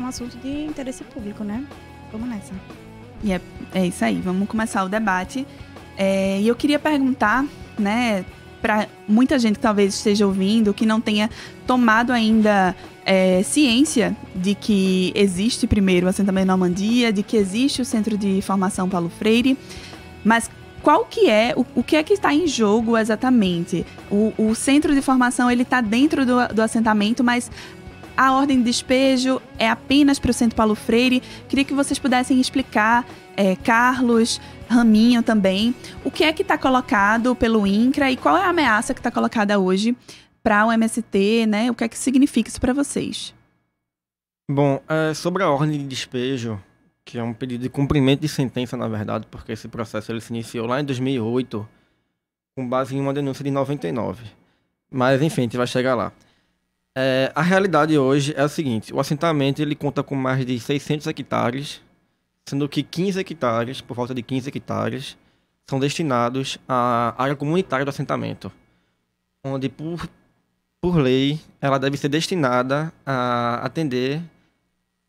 um assunto de interesse público, né? Vamos nessa. E é isso aí, vamos começar o debate. E eu queria perguntar, né, para muita gente que talvez esteja ouvindo, que não tenha tomado ainda ciência de que existe primeiro o assentamento Normandia, de que existe o Centro de Formação Paulo Freire, mas qual que é, o que é que está em jogo exatamente? O Centro de Formação, ele está dentro do assentamento, mas a ordem de despejo é apenas para o Centro Paulo Freire. Queria que vocês pudessem explicar, Carlos, Raminho também, o que é que está colocado pelo INCRA e qual é a ameaça que está colocada hoje para o MST, né? O que é que significa isso para vocês? Bom, sobre a ordem de despejo, que é um pedido de cumprimento de sentença, na verdade, porque esse processo ele se iniciou lá em 2008, com base em uma denúncia de 99. Mas, enfim, a gente vai chegar lá. A realidade hoje é a seguinte: o assentamento ele conta com mais de 600 hectares, sendo que 15 hectares, por volta de 15 hectares, são destinados à área comunitária do assentamento, onde, por lei, ela deve ser destinada a atender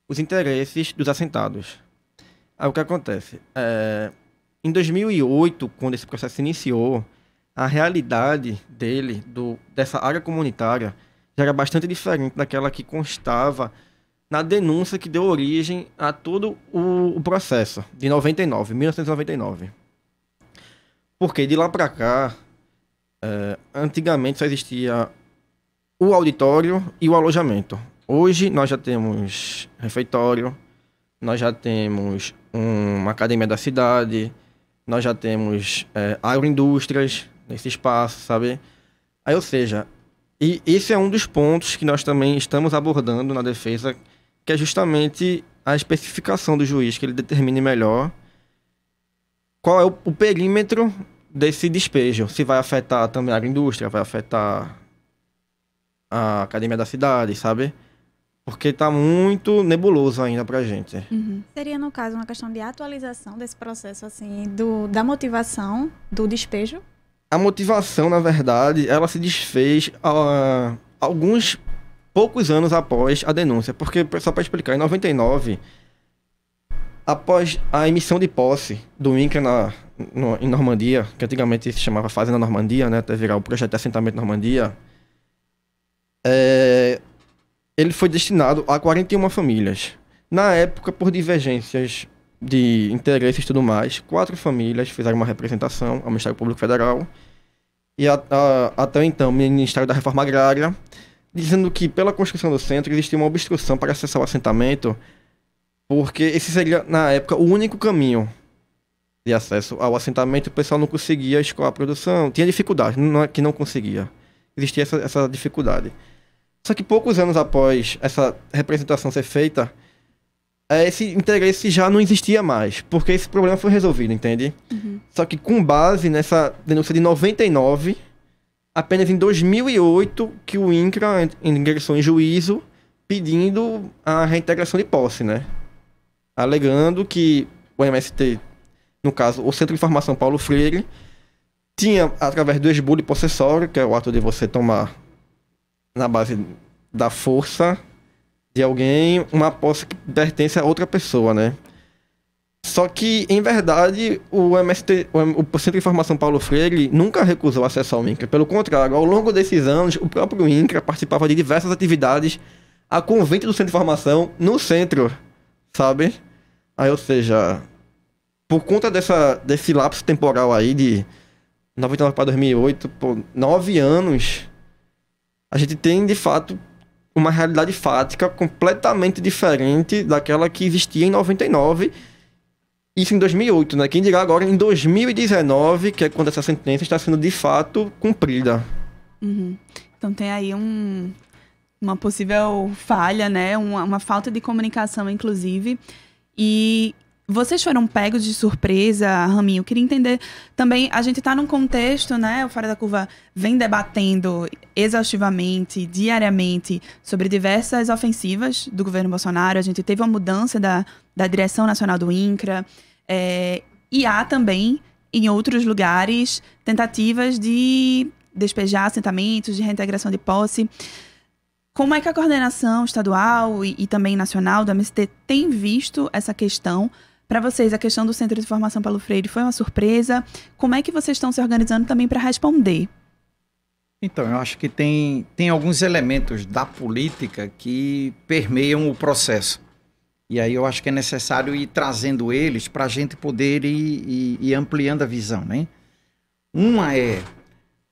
os interesses dos assentados. Aí o que acontece? Em 2008, quando esse processo se iniciou, a realidade dessa área comunitária já era bastante diferente daquela que constava na denúncia que deu origem a todo o processo de 1999. Porque de lá para cá, antigamente só existia o auditório e o alojamento. Hoje nós já temos refeitório, nós já temos uma academia da cidade, nós já temos agroindústrias nesse espaço, sabe? Aí, ou seja, e esse é um dos pontos que nós também estamos abordando na defesa, que é justamente a especificação do juiz, que ele determine melhor qual é o perímetro desse despejo. Se vai afetar também a agroindústria, vai afetar a academia da cidade, sabe? Porque tá muito nebuloso ainda pra gente. Uhum. Seria, no caso, uma questão de atualização desse processo, assim, da motivação do despejo? A motivação, na verdade, ela se desfez alguns poucos anos após a denúncia. Porque, só para explicar, em 99, após a emissão de posse do INCRA em Normandia, que antigamente se chamava Fazenda Normandia, né, até virar o projeto de assentamento Normandia, ele foi destinado a 41 famílias. Na época, por divergências de interesses e tudo mais, 4 famílias fizeram uma representação ao Ministério Público Federal e até então o Ministério da Reforma Agrária, dizendo que pela construção do centro existia uma obstrução para acessar o assentamento, porque esse seria, na época, o único caminho de acesso ao assentamento. O pessoal não conseguia escoar a produção, tinha dificuldade, não é que não conseguia, existia essa dificuldade. Só que poucos anos após essa representação ser feita, esse interesse já não existia mais, porque esse problema foi resolvido, entende? Uhum. Só que com base nessa denúncia de 99, apenas em 2008 que o INCRA ingressou em juízo pedindo a reintegração de posse, né? Alegando que o MST, no caso, o Centro de Formação Paulo Freire, tinha, através do esbulho possessório, que é o ato de você tomar na base da força de alguém uma posse que pertence a outra pessoa, né? Só que, em verdade, o MST, o Centro de Formação Paulo Freire, nunca recusou acesso ao INCRA. Pelo contrário, ao longo desses anos, o próprio INCRA participava de diversas atividades a convite do Centro de Formação no centro, sabe? Aí, ou seja, por conta desse lapso temporal aí de 99 para 2008, por 9 anos, a gente tem, de fato, uma realidade fática completamente diferente daquela que existia em 99, isso em 2008, né? Quem dirá agora em 2019, que é quando essa sentença está sendo, de fato, cumprida. Uhum. Então tem aí uma possível falha, né? Uma falta de comunicação, inclusive. E vocês foram pegos de surpresa, Raminho? Eu queria entender também, a gente está num contexto, né? O Fora da Curva vem debatendo exaustivamente, diariamente, sobre diversas ofensivas do governo Bolsonaro. A gente teve uma mudança da direção nacional do INCRA. E há também, em outros lugares, tentativas de despejar assentamentos, de reintegração de posse. Como é que a coordenação estadual e também nacional do MST tem visto essa questão? Para vocês, a questão do Centro de Formação Paulo Freire foi uma surpresa? Como é que vocês estão se organizando também para responder? Então, eu acho que tem alguns elementos da política que permeiam o processo. E aí eu acho que é necessário ir trazendo eles para a gente poder ir ampliando a visão, né? Uma é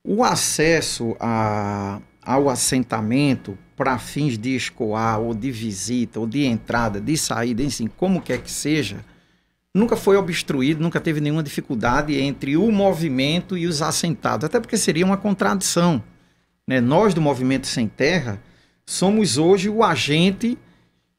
o acesso ao assentamento para fins de escoar, ou de visita, ou de entrada, de saída, enfim, como quer que seja, nunca foi obstruído, nunca teve nenhuma dificuldade entre o movimento e os assentados, até porque seria uma contradição, né? Nós do Movimento Sem Terra somos hoje o agente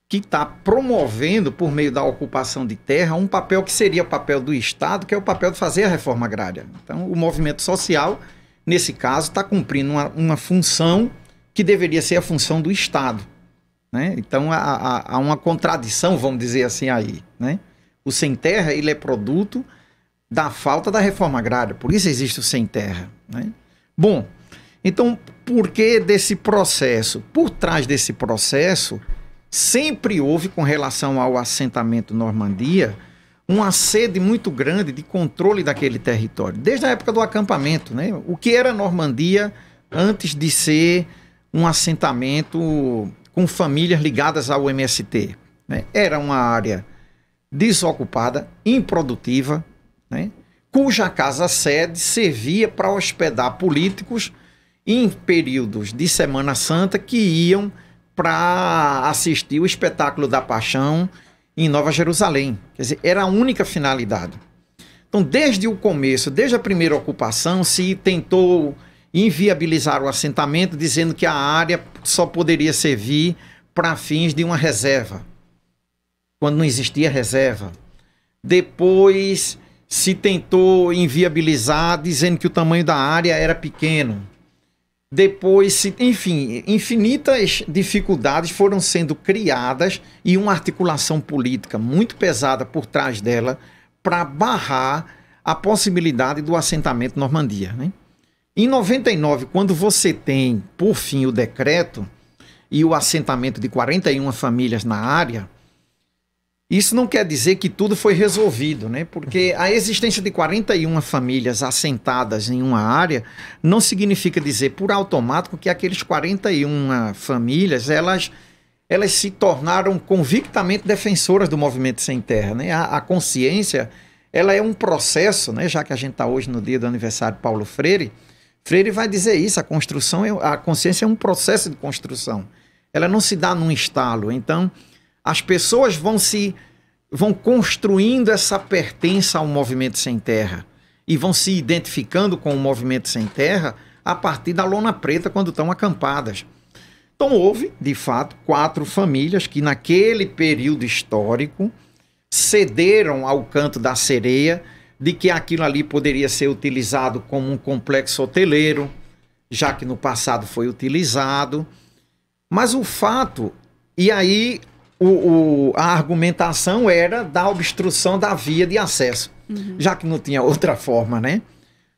que está promovendo, por meio da ocupação de terra, um papel que seria o papel do Estado, que é o papel de fazer a reforma agrária. Então, o movimento social, nesse caso, está cumprindo uma função que deveria ser a função do Estado, né? Então, há uma contradição, vamos dizer assim, aí, né? O Sem Terra, ele é produto da falta da reforma agrária, por isso existe o Sem Terra, né? Bom, então, por que desse processo? Por trás desse processo, sempre houve, com relação ao assentamento Normandia, uma sede muito grande de controle daquele território, desde a época do acampamento, né? O que era Normandia antes de ser um assentamento com famílias ligadas ao MST, né? Era uma área desocupada, improdutiva, né? Cuja casa-sede servia para hospedar políticos em períodos de Semana Santa que iam para assistir o espetáculo da Paixão em Nova Jerusalém. Quer dizer, era a única finalidade. Então, desde o começo, desde a primeira ocupação, se tentou inviabilizar o assentamento, dizendo que a área só poderia servir para fins de uma reserva, quando não existia reserva. Depois se tentou inviabilizar, dizendo que o tamanho da área era pequeno. Depois, enfim, infinitas dificuldades foram sendo criadas e uma articulação política muito pesada por trás dela para barrar a possibilidade do assentamento Normandia, né? Em 99, quando você tem, por fim, o decreto e o assentamento de 41 famílias na área, isso não quer dizer que tudo foi resolvido, né? Porque a existência de 41 famílias assentadas em uma área não significa dizer por automático que aqueles 41 famílias, elas se tornaram convictamente defensoras do Movimento Sem Terra, né? A consciência, ela é um processo, né? Já que a gente está hoje no dia do aniversário de Paulo Freire, Freire vai dizer isso, a consciência é um processo de construção. Ela não se dá num estalo. Então, as pessoas vão construindo essa pertença ao Movimento Sem Terra e vão se identificando com o Movimento Sem Terra a partir da lona preta quando estão acampadas. Então houve, de fato, 4 famílias que naquele período histórico cederam ao canto da sereia de que aquilo ali poderia ser utilizado como um complexo hoteleiro, já que no passado foi utilizado. Mas o fato, e aí a argumentação era da obstrução da via de acesso, já que não tinha outra forma, né?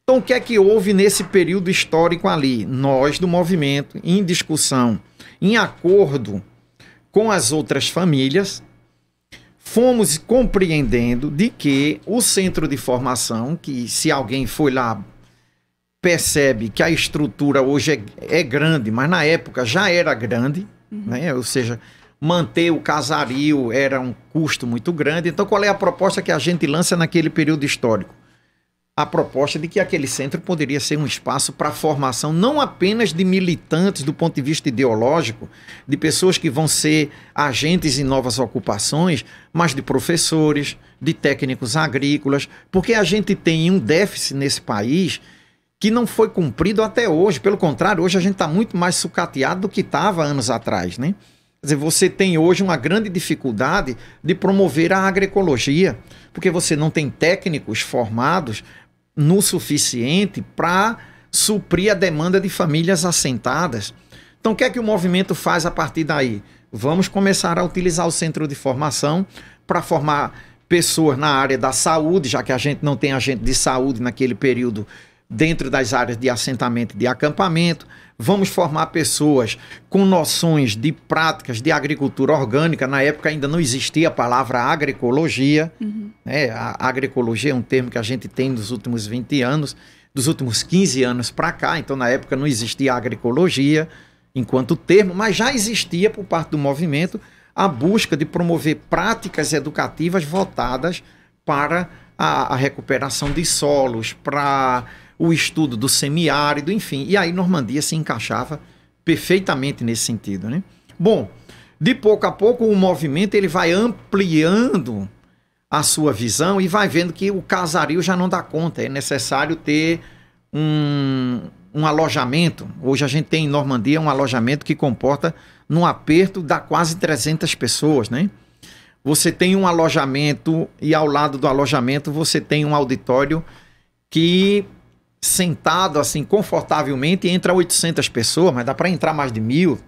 Então o que é que houve nesse período histórico ali? Nós do movimento, em discussão, em acordo com as outras famílias, fomos compreendendo de que o centro de formação, que se alguém foi lá, percebe que a estrutura hoje é grande, mas na época já era grande, né? Ou seja, manter o casario era um custo muito grande. Então, qual é a proposta que a gente lança naquele período histórico? A proposta de que aquele centro poderia ser um espaço para a formação não apenas de militantes do ponto de vista ideológico, de pessoas que vão ser agentes em novas ocupações, mas de professores, de técnicos agrícolas, porque a gente tem um déficit nesse país que não foi cumprido até hoje. Pelo contrário, hoje a gente está muito mais sucateado do que estava anos atrás, né? Quer dizer, você tem hoje uma grande dificuldade de promover a agroecologia, porque você não tem técnicos formados no suficiente para suprir a demanda de famílias assentadas. Então, o que é que o movimento faz a partir daí? Vamos começar a utilizar o centro de formação para formar pessoas na área da saúde, já que a gente não tem agente de saúde naquele período. dentro das áreas de assentamento e de acampamento. Vamos formar pessoas com noções de práticas de agricultura orgânica. Na época ainda não existia a palavra agroecologia. Né? A agroecologia é um termo que a gente tem nos últimos 20 anos, dos últimos 15 anos para cá. Então, na época não existia a agroecologia enquanto termo, mas já existia por parte do movimento a busca de promover práticas educativas voltadas para a recuperação de solos, para o estudo do semiárido, enfim. E aí Normandia se encaixava perfeitamente nesse sentido, né? Bom, de pouco a pouco o movimento ele vai ampliando a sua visão e vai vendo que o casario já não dá conta, é necessário ter um alojamento. Hoje a gente tem em Normandia um alojamento que comporta, num aperto, dá quase 300 pessoas, né? Você tem um alojamento e ao lado do alojamento você tem um auditório que, sentado assim confortavelmente, entra 800 pessoas, mas dá para entrar mais de 1.000.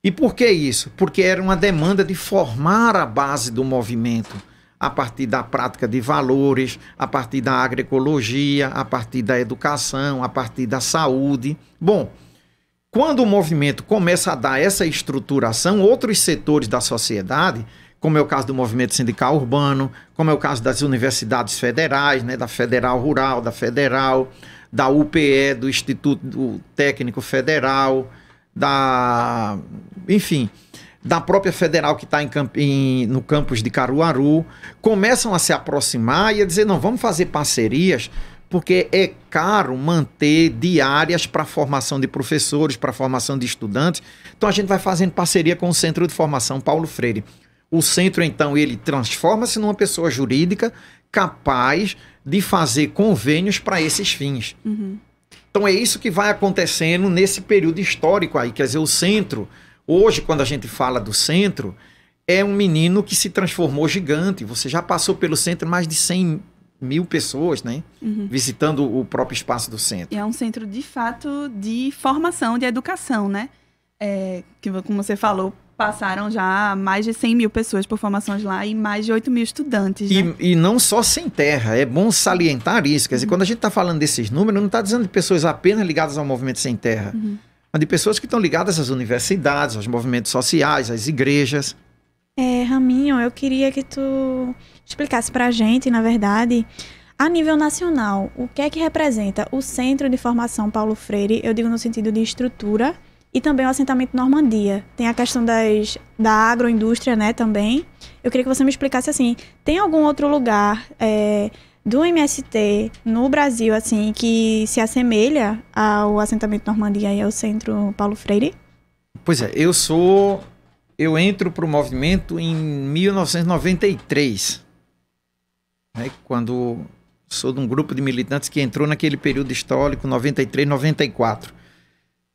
E por que isso? Porque era uma demanda de formar a base do movimento a partir da prática de valores, a partir da agroecologia, a partir da educação, a partir da saúde. Bom, quando o movimento começa a dar essa estruturação, outros setores da sociedade, como é o caso do movimento sindical urbano, como é o caso das universidades federais, né, da Federal Rural, da Federal, da UPE, do Instituto Técnico Federal, enfim, da própria Federal que está no campus de Caruaru, começam a se aproximar e a dizer, não, vamos fazer parcerias, porque é caro manter diárias para formação de professores, para formação de estudantes. Então a gente vai fazendo parceria com o Centro de Formação Paulo Freire. O centro, então, ele transforma-se numa pessoa jurídica capaz de fazer convênios para esses fins. Então é isso que vai acontecendo nesse período histórico aí. Quer dizer, o centro, hoje, quando a gente fala do centro, é um menino que se transformou gigante. Você já passou pelo centro mais de 100.000 pessoas, né? Visitando o próprio espaço do centro. E é um centro, de fato, de formação, de educação, né? Que, como você falou, passaram já mais de 100.000 pessoas por formações lá e mais de 8.000 estudantes. Né? E não só sem terra, é bom salientar isso. Quer dizer, quando a gente está falando desses números, não está dizendo de pessoas apenas ligadas ao movimento sem terra, mas de pessoas que estão ligadas às universidades, aos movimentos sociais, às igrejas. Raminho, eu queria que tu explicasse para a gente, na verdade, a nível nacional, o que é que representa o Centro de Formação Paulo Freire, eu digo no sentido de estrutura, e também o assentamento Normandia. Tem a questão da agroindústria, né, também. Eu queria que você me explicasse, assim, tem algum outro lugar do MST no Brasil, assim, que se assemelha ao assentamento Normandia e ao Centro Paulo Freire? Pois é, eu entro para o movimento em 1993, né, quando sou de um grupo de militantes que entrou naquele período histórico, 93, 94.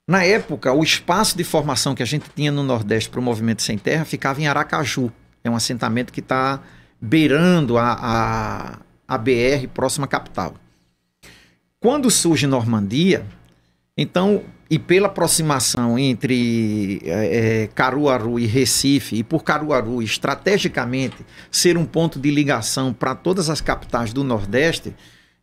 Na época, o espaço de formação que a gente tinha no Nordeste para o Movimento Sem Terra ficava em Aracaju. É um assentamento que está beirando a BR, próxima à capital. Quando surge Normandia, então, e pela aproximação entre Caruaru e Recife, e por Caruaru estrategicamente ser um ponto de ligação para todas as capitais do Nordeste,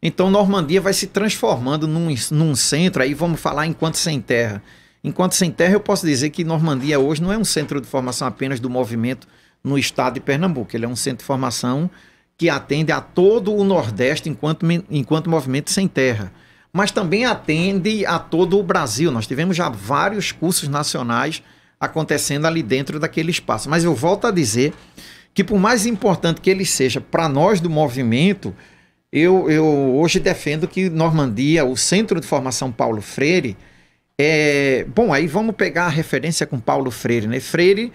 então Normandia vai se transformando num centro, aí vamos falar enquanto sem terra. Enquanto sem terra eu posso dizer que Normandia hoje não é um centro de formação apenas do movimento no estado de Pernambuco, ele é um centro de formação que atende a todo o Nordeste enquanto movimento sem terra, mas também atende a todo o Brasil. Nós tivemos já vários cursos nacionais acontecendo ali dentro daquele espaço, mas eu volto a dizer que por mais importante que ele seja para nós do movimento, eu hoje defendo que Normandia, o Centro de Formação Paulo Freire, bom, aí vamos pegar a referência com Paulo Freire, né? Freire,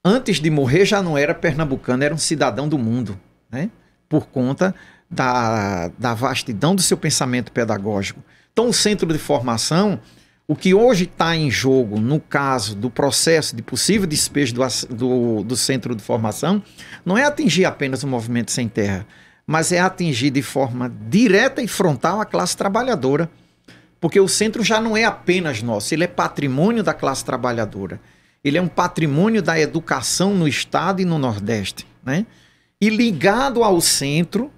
antes de morrer, já não era pernambucano, era um cidadão do mundo, né? Por conta da vastidão do seu pensamento pedagógico. Então, o Centro de Formação, o que hoje está em jogo, no caso do processo de possível despejo do Centro de Formação, não é atingir apenas o movimento sem terra, mas é atingir de forma direta e frontal a classe trabalhadora. Porque o centro já não é apenas nosso, ele é patrimônio da classe trabalhadora. Ele é um patrimônio da educação no estado e no Nordeste, né? E ligado ao centro,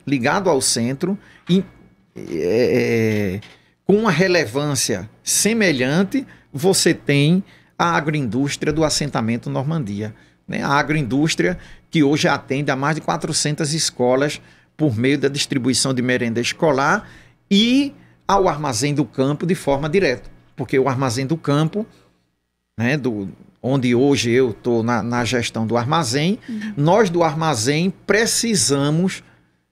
com uma relevância semelhante, você tem a agroindústria do assentamento Normandia, né? A agroindústria que hoje atende a mais de 400 escolas por meio da distribuição de merenda escolar e ao Armazém do Campo de forma direta. Porque o Armazém do Campo, né, onde hoje eu estou na gestão do armazém, nós do armazém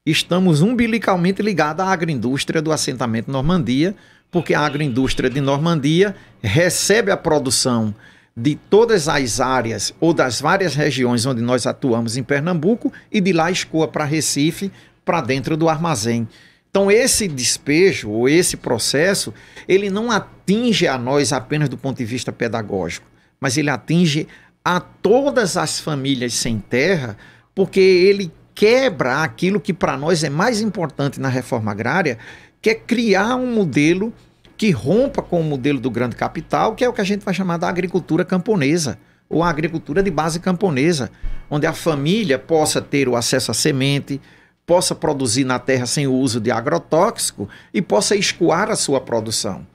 estamos umbilicalmente ligados à agroindústria do assentamento Normandia, porque a agroindústria de Normandia recebe a produção de todas as áreas ou das várias regiões onde nós atuamos em Pernambuco e de lá escoa para Recife, para dentro do armazém. Então esse despejo ou esse processo, ele não atinge a nós apenas do ponto de vista pedagógico, mas ele atinge a todas as famílias sem terra, porque ele quebra aquilo que para nós é mais importante na reforma agrária, que é criar um modelo que rompa com o modelo do grande capital, que é o que a gente vai chamar da agricultura camponesa, ou a agricultura de base camponesa, onde a família possa ter o acesso à semente, possa produzir na terra sem o uso de agrotóxico e possa escoar a sua produção.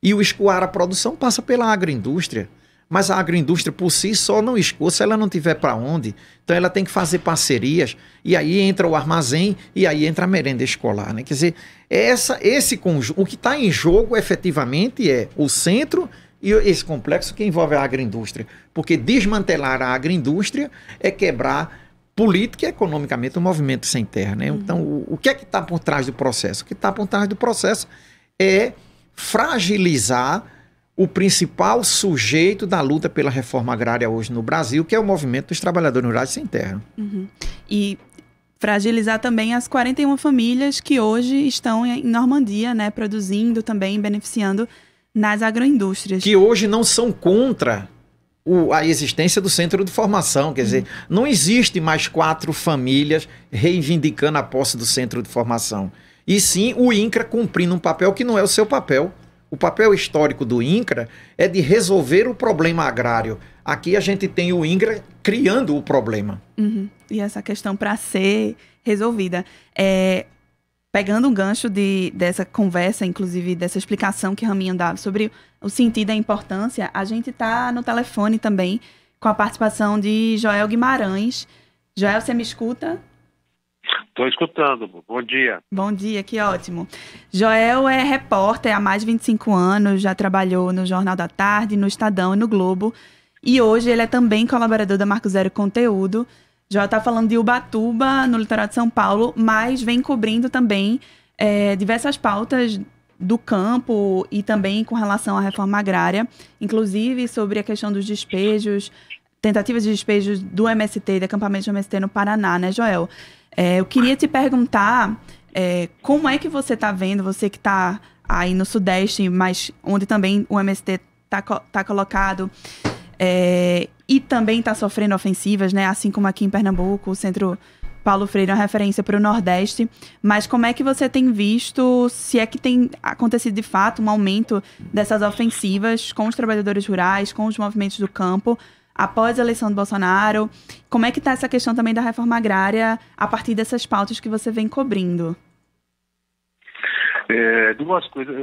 E o escoar a produção passa pela agroindústria. Mas a agroindústria por si só não escoa se ela não tiver para onde. Então ela tem que fazer parcerias, e aí entra o armazém, e aí entra a merenda escolar, né? Quer dizer, esse conjunto, o que está em jogo efetivamente é o centro e esse complexo que envolve a agroindústria. Porque desmantelar a agroindústria é quebrar política e economicamente o movimento sem terra, né? Então, o que é que está por trás do processo? O que está por trás do processo é fragilizar o principal sujeito da luta pela reforma agrária hoje no Brasil, que é o movimento dos trabalhadores rurais sem terra. E fragilizar também as 41 famílias que hoje estão em Normandia, né, produzindo também, beneficiando nas agroindústrias. Que hoje não são contra a existência do centro de formação, quer dizer, não existe mais 4 famílias reivindicando a posse do centro de formação. E sim o INCRA cumprindo um papel que não é o seu papel. O papel histórico do INCRA é de resolver o problema agrário. Aqui a gente tem o INCRA criando o problema. E essa questão para ser resolvida. Pegando um gancho dessa conversa, inclusive dessa explicação que Raminho dava sobre o sentido e a importância, a gente está no telefone também com a participação de Joel Guimarães. Joel, você me escuta? Estou escutando. Bom dia. Bom dia, que ótimo. Joel é repórter há mais de 25 anos, já trabalhou no Jornal da Tarde, no Estadão e no Globo. E hoje ele é também colaborador da Marco Zero Conteúdo. Joel está falando de Ubatuba, no litoral de São Paulo, mas vem cobrindo também diversas pautas do campo e também com relação à reforma agrária, inclusive sobre a questão dos despejos, tentativas de despejos do MST, do acampamento do MST no Paraná, né, Joel? Eu queria te perguntar como é que você está vendo, você que está aí no Sudeste, mas onde também o MST está colocado, e também está sofrendo ofensivas, né? Assim como aqui em Pernambuco, o Centro Paulo Freire é uma referência para o Nordeste. Mas como é que você tem visto, se é que tem acontecido de fato um aumento dessas ofensivas com os trabalhadores rurais, com os movimentos do campo, após a eleição do Bolsonaro? Como é que está essa questão também da reforma agrária a partir dessas pautas que você vem cobrindo? Duas coisas.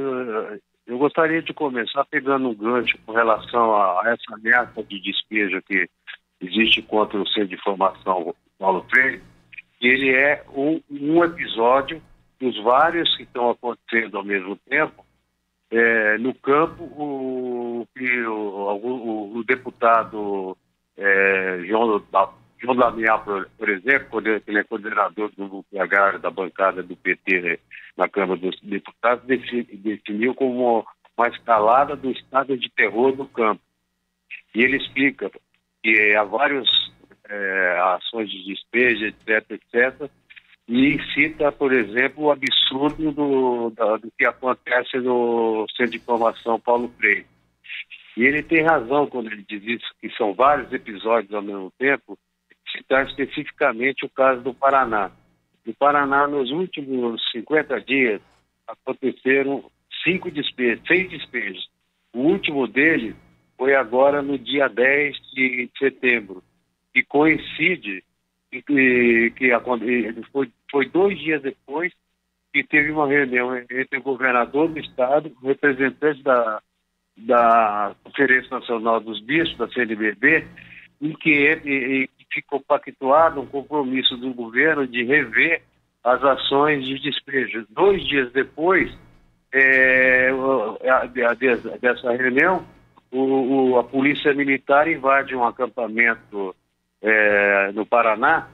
Eu gostaria de começar pegando um gancho com relação a essa ameaça de despejo que existe contra o Centro de Formação Paulo Freire. Ele é um episódio dos vários que estão acontecendo ao mesmo tempo. No campo, o deputado João Damião, por exemplo, ele é coordenador do grupo agrário da bancada do PT na Câmara dos Deputados, definiu como uma escalada do estado de terror no campo. E ele explica que há várias ações de despejo, etc., e cita, por exemplo, o absurdo do que acontece no Centro de Formação Paulo Freire. E ele tem razão quando ele diz isso, que são vários episódios ao mesmo tempo, citar especificamente o caso do Paraná. No Paraná, nos últimos 50 dias, aconteceram 6 despejos. O último deles foi agora no dia 10 de setembro, que coincide que foi 2 dias depois que teve uma reunião entre o governador do estado, o representante da Conferência Nacional dos Bispos, da CNBB, em que ficou pactuado um compromisso do governo de rever as ações de despejo. 2 dias depois dessa reunião, a Polícia Militar invade um acampamento no Paraná,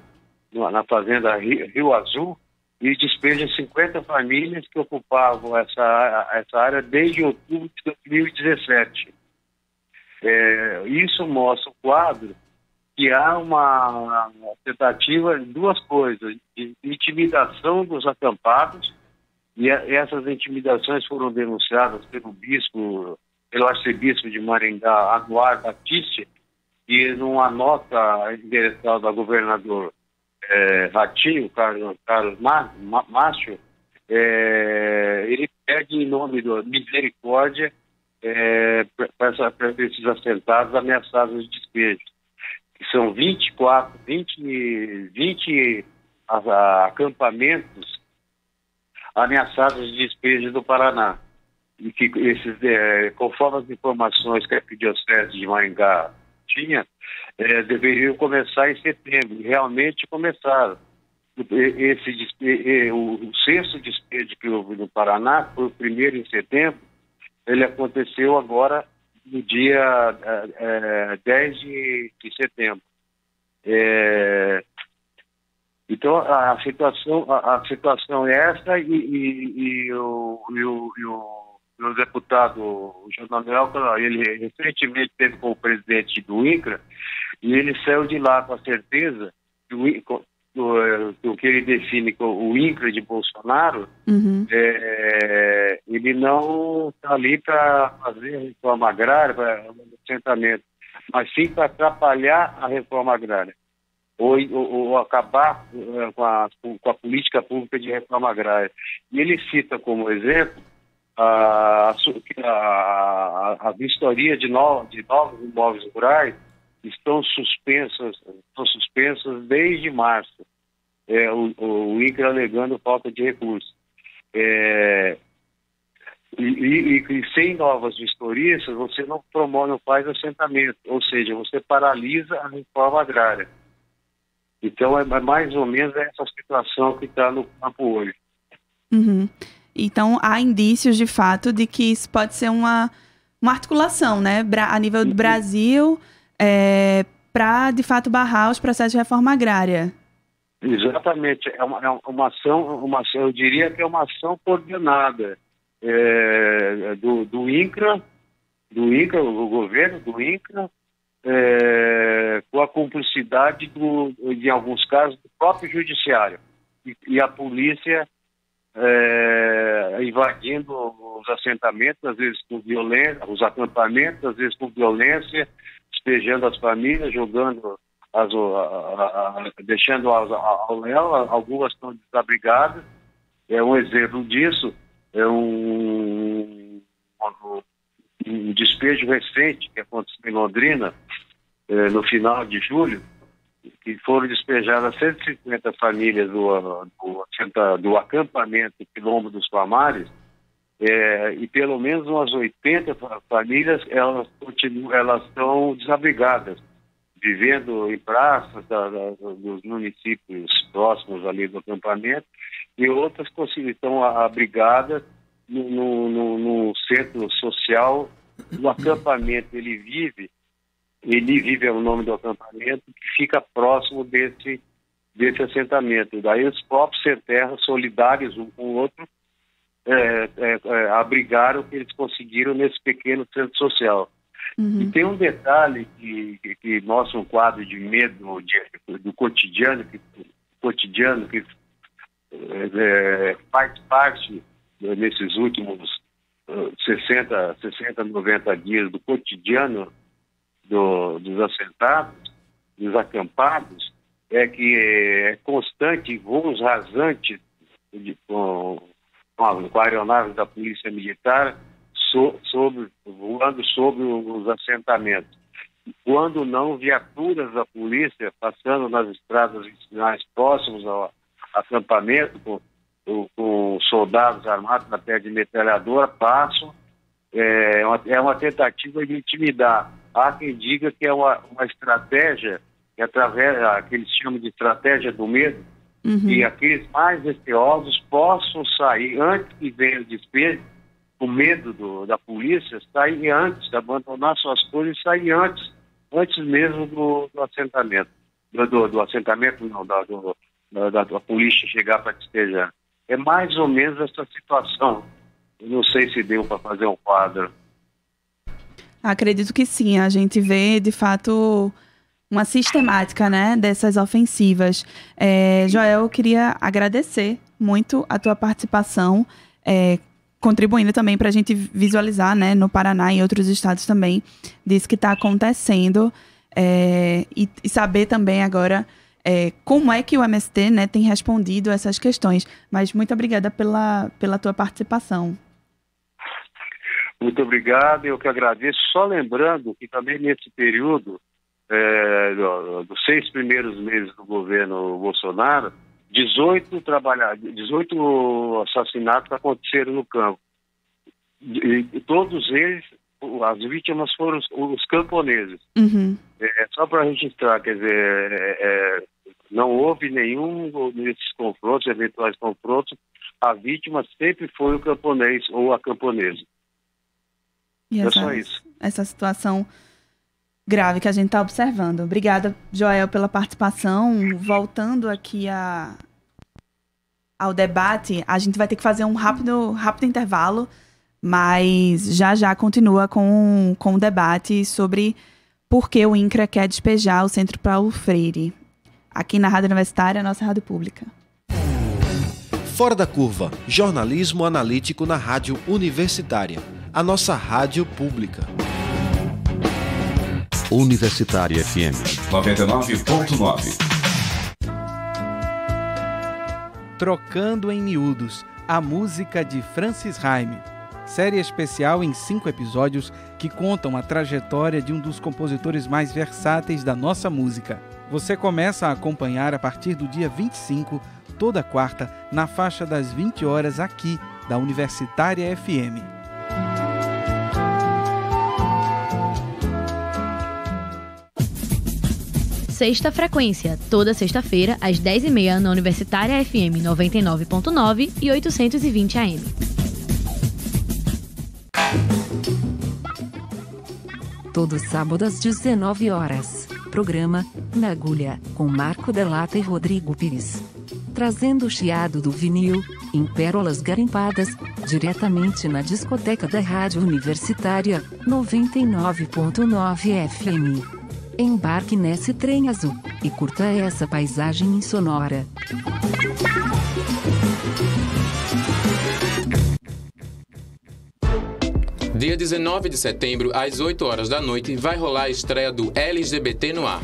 na fazenda Rio Azul, e despeja 50 famílias que ocupavam essa área desde outubro de 2017. Isso mostra o quadro que há uma tentativa de 2 coisas: de intimidação dos acampados, e essas intimidações foram denunciadas pelo arcebispo de Maringá, Anuar Batista, e numa nota endereçada ao governador Ratinho, Carlos Márcio, ele pede em nome da misericórdia para esses assentados ameaçados de despejo. São 20 acampamentos ameaçados de despejo do Paraná. E que conforme as informações que a Arquidiocese de Maringá tinha, deveriam começar em setembro. E realmente começaram. O 6º despejo que houve no Paraná foi o 1º em setembro. Ele aconteceu agora no dia 10 de setembro. Então, a situação é essa, e o deputado João Manuel, ele recentemente esteve com o presidente do INCRA, e ele saiu de lá com a certeza do que ele define como o INCRA de Bolsonaro. Uhum. Ele não está ali para fazer a reforma agrária, para o assentamento, mas sim para atrapalhar a reforma agrária, ou acabar com a política pública de reforma agrária. E ele cita como exemplo a vistoria de novos imóveis rurais estão suspensas desde março, o INCRA alegando falta de recursos. E sem novas vistorias, você não promove, não faz assentamento, ou seja, você paralisa a reforma agrária. Então, é mais ou menos essa situação que está no campo hoje. Uhum. Então, há indícios, de fato, de que isso pode ser uma articulação, né, a nível do Brasil, para, de fato, barrar os processos de reforma agrária. Exatamente. É uma ação, eu diria que é uma ação coordenada do INCRA, o governo do INCRA, com a cumplicidade, em alguns casos, do próprio judiciário. E a polícia invadindo os assentamentos, às vezes com violência, os acampamentos, às vezes com violência, despejando as famílias, jogando, deixando-as ao léu. Algumas estão desabrigadas. Um exemplo disso é um despejo recente que aconteceu em Londrina, no final de julho, que foram despejadas 150 famílias do acampamento Quilombo dos Palmares, e pelo menos umas 80 famílias elas estão desabrigadas, vivendo em praças dos municípios próximos ali do acampamento, e outras estão abrigadas no centro social do acampamento. Ele vive é o nome do acampamento, que fica próximo desse assentamento. Daí os próprios sem terra, solidários um com o outro, abrigaram o que eles conseguiram nesse pequeno centro social. Uhum. E tem um detalhe que mostra um quadro de medo do cotidiano, que faz parte nesses últimos 60, 90 dias do cotidiano dos assentados, dos acampados, que é constante voos rasantes com aeronaves da Polícia Militar voando sobre os assentamentos. Quando não, viaturas da polícia passando nas estradas vicinais próximos ao acampamento, com soldados armados na pé de metralhadora, passam. É uma tentativa de intimidar. Há quem diga que é uma estratégia, que através que eles chamam de estratégia do medo, e aqueles mais receosos possam sair antes que venha o despejo, com medo da polícia, sair antes, abandonar suas coisas e sair antes mesmo do assentamento. Do assentamento, não, da polícia chegar para despejar. É mais ou menos essa situação. Eu não sei se deu para fazer um quadro. Acredito que sim. A gente vê, de fato, uma sistemática, né, dessas ofensivas. Joel, eu queria agradecer muito a tua participação, contribuindo também para a gente visualizar, né, no Paraná e em outros estados também, disso que está acontecendo, e saber também agora como é que o MST, né, tem respondido a essas questões. Mas muito obrigada pela tua participação. Muito obrigado, eu que agradeço. Só lembrando que também nesse período, dos 6 primeiros meses do governo Bolsonaro, 18 assassinatos aconteceram no campo. E todos eles, as vítimas foram os camponeses. Só para registrar, quer dizer, não houve nenhum desses confrontos, eventuais confrontos, a vítima sempre foi o camponês ou a camponesa. E é só isso. Essa situação grave que a gente está observando. Obrigada, Joel, pela participação. Voltando aqui ao debate, a gente vai ter que fazer um rápido intervalo, mas já continua com o debate sobre por que o INCRA quer despejar o Centro Paulo Freire. Aqui na Rádio Universitária, a nossa rádio pública. Fora da Curva, jornalismo analítico na Rádio Universitária, a nossa rádio pública. Universitária FM 99.9. Trocando em Miúdos, a música de Francis Raime. Série especial em 5 episódios que contam a trajetória de um dos compositores mais versáteis da nossa música. Você começa a acompanhar a partir do dia 25, toda quarta, na faixa das 20 horas aqui, da Universitária FM. Sexta Frequência, toda sexta-feira, às 10h30, na Universitária FM 99.9 e 820 AM. Todos sábados às 19 horas. Programa Na Agulha, com Marco Delata e Rodrigo Pires. Trazendo o chiado do vinil, em pérolas garimpadas, diretamente na discoteca da Rádio Universitária, 99.9 FM. Embarque nesse trem azul e curta essa paisagem insonora. Dia 19 de setembro, às 8 horas da noite, vai rolar a estreia do LGBT no Ar.